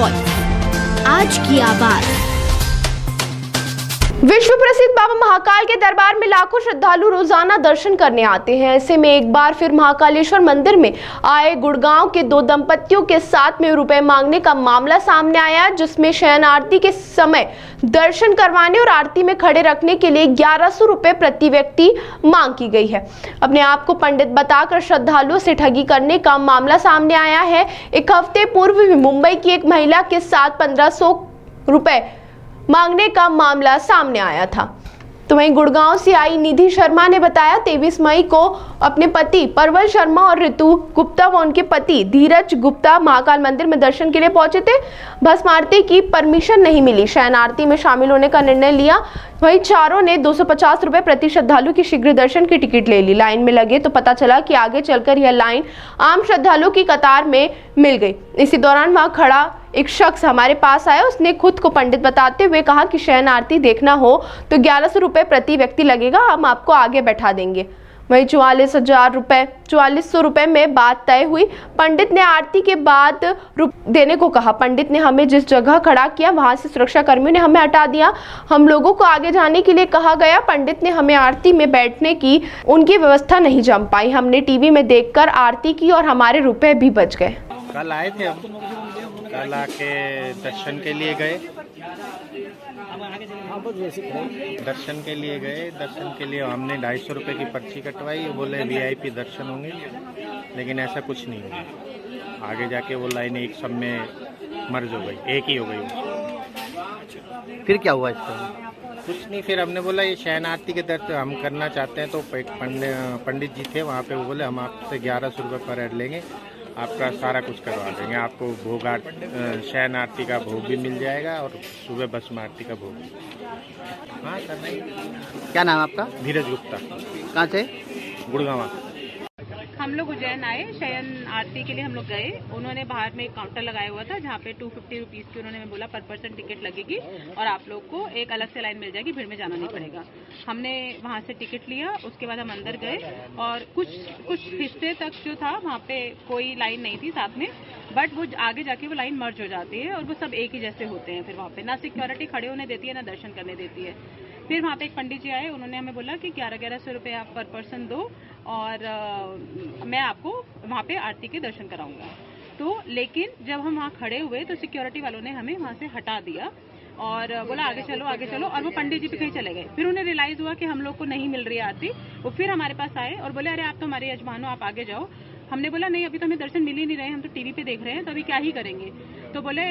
Voice, आज की आवाज। विश्व प्रसिद्ध बाबा महाकाल के दरबार में लाखों श्रद्धालु रोजाना दर्शन करने आते हैं। ऐसे में एक बार फिर महाकालेश्वर मंदिर में आए गुड़गांव के दो दंपतियों के साथ में रुपए मांगने का मामला सामने आया, जिसमें शयन आरती के समय दर्शन करवाने और आरती में खड़े रखने के लिए 1100 रुपए प्रति व्यक्ति मांग की गई है। अपने आप को पंडित बताकर श्रद्धालुओं से ठगी करने का मामला सामने आया है। एक हफ्ते पूर्व भी मुंबई की एक महिला के साथ 1500 रुपए मांगने का मामला सामने आया था। तो वहीं गुड़गांव से आई निधि शर्मा ने बताया, 23 मई को अपने पति परवल शर्मा और ऋतु गुप्ता व उनके पति धीरज गुप्ता महाकाल मंदिर में दर्शन के लिए पहुंचे थे। भस्म आरती की परमिशन नहीं मिली, शयन आरती में शामिल होने का निर्णय लिया। वहीं चारों ने 250 रुपए प्रति श्रद्धालु की शीघ्र दर्शन की टिकट ले ली। लाइन में लगे तो पता चला कि आगे चलकर यह लाइन आम श्रद्धालुओं की कतार में मिल गई। इसी दौरान वहां खड़ा एक शख्स हमारे पास आया। उसने खुद को पंडित बताते हुए कहा कि शयन आरती देखना हो तो 1100 रुपए प्रति व्यक्ति लगेगा, हम आपको आगे बैठा देंगे। वहीं 4400 रुपए में बात तय हुई। पंडित ने आरती के बाद देने को कहा। पंडित ने हमें जिस जगह खड़ा किया वहां से सुरक्षा कर्मियों ने हमें हटा दिया। हम लोगों को आगे जाने के लिए कहा गया। पंडित ने हमें आरती में बैठने की उनकी व्यवस्था नहीं जम पाई। हमने टीवी में देखकर आरती की और हमारे रुपए भी बच गए। कल आए थे हम, कल आके दर्शन के लिए गए, दर्शन के लिए हमने 250 रुपये की पर्ची कटवाई। बोले VIP दर्शन होंगे, लेकिन ऐसा कुछ नहीं हुआ। आगे जाके वो लाइन एक सब में मर्ज हो गई, एक ही हो गई। फिर क्या हुआ इसका? कुछ नहीं, फिर हमने बोला ये शयन आरती के दर्शन हम करना चाहते हैं। तो एक पंडित जी थे वहाँ पे, वो बोले हम आपसे 1100 रुपये पर हेड लेंगे, आपका सारा कुछ करवा देंगे। आपको भोग शयन आरती का भोग भी मिल जाएगा और सुबह भस्म आरती का भोग। हाँ करना ही। क्या नाम आपका? धीरज गुप्ता। कहाँ से? गुड़गांव। हम लोग उज्जैन आए, शयन आरती के लिए हम लोग गए। उन्होंने बाहर में एक काउंटर लगाया हुआ था जहाँ पे 250 रुपीज़ की उन्होंने बोला पर पर्सन टिकट लगेगी और आप लोग को एक अलग से लाइन मिल जाएगी, भीड़ में जाना नहीं पड़ेगा। हमने वहाँ से टिकट लिया, उसके बाद हम अंदर गए और कुछ हिस्से तक जो था वहाँ पे कोई लाइन नहीं थी साथ में, बट वो आगे जाके वो लाइन मर्ज हो जाती है और वो सब एक ही जैसे होते हैं। फिर वहाँ पे ना सिक्योरिटी खड़े होने देती है ना दर्शन करने देती है। फिर वहाँ पे एक पंडित जी आए, उन्होंने हमें बोला कि 1100 रुपये आप पर पर्सन दो और मैं आपको वहाँ पे आरती के दर्शन कराऊंगा। तो लेकिन जब हम वहाँ खड़े हुए तो सिक्योरिटी वालों ने हमें वहाँ से हटा दिया और बोला आगे चलो, और वो पंडित जी भी कहीं चले गए। फिर उन्हें रियलाइज हुआ कि हम लोग को नहीं मिल रही है आरती। वो फिर हमारे पास आए और बोले अरे आप तो हमारे यजमान हो, आप आगे जाओ। हमने बोला नहीं, अभी तो हमें दर्शन मिल ही नहीं रहे, हम तो टीवी पे देख रहे हैं, तो अभी क्या ही करेंगे। तो बोले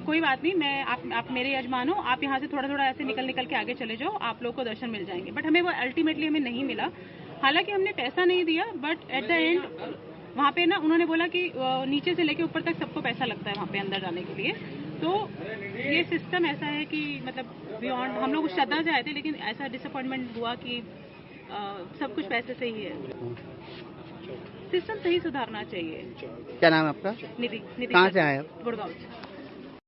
कोई बात नहीं, मैं आप मेरे यजमान हो, आप यहाँ से थोड़ा ऐसे निकल के आगे चले जाओ, आप लोग को दर्शन मिल जाएंगे। बट हमें वो अल्टीमेटली हमें नहीं मिला। हालांकि हमने पैसा नहीं दिया, बट एट द एंड वहाँ पे ना उन्होंने बोला कि नीचे से लेके ऊपर तक सबको पैसा लगता है वहाँ पे अंदर जाने के लिए। तो ये सिस्टम ऐसा है कि मतलब बियॉन्ड, हम लोग श्रद्धा से आए थे लेकिन ऐसा डिसअपॉइंटमेंट हुआ कि सब कुछ पैसे से ही है। सिस्टम सही सुधारना चाहिए। क्या नाम है आपका? निधि। कहाँ से आए आप? गुड़गांव से।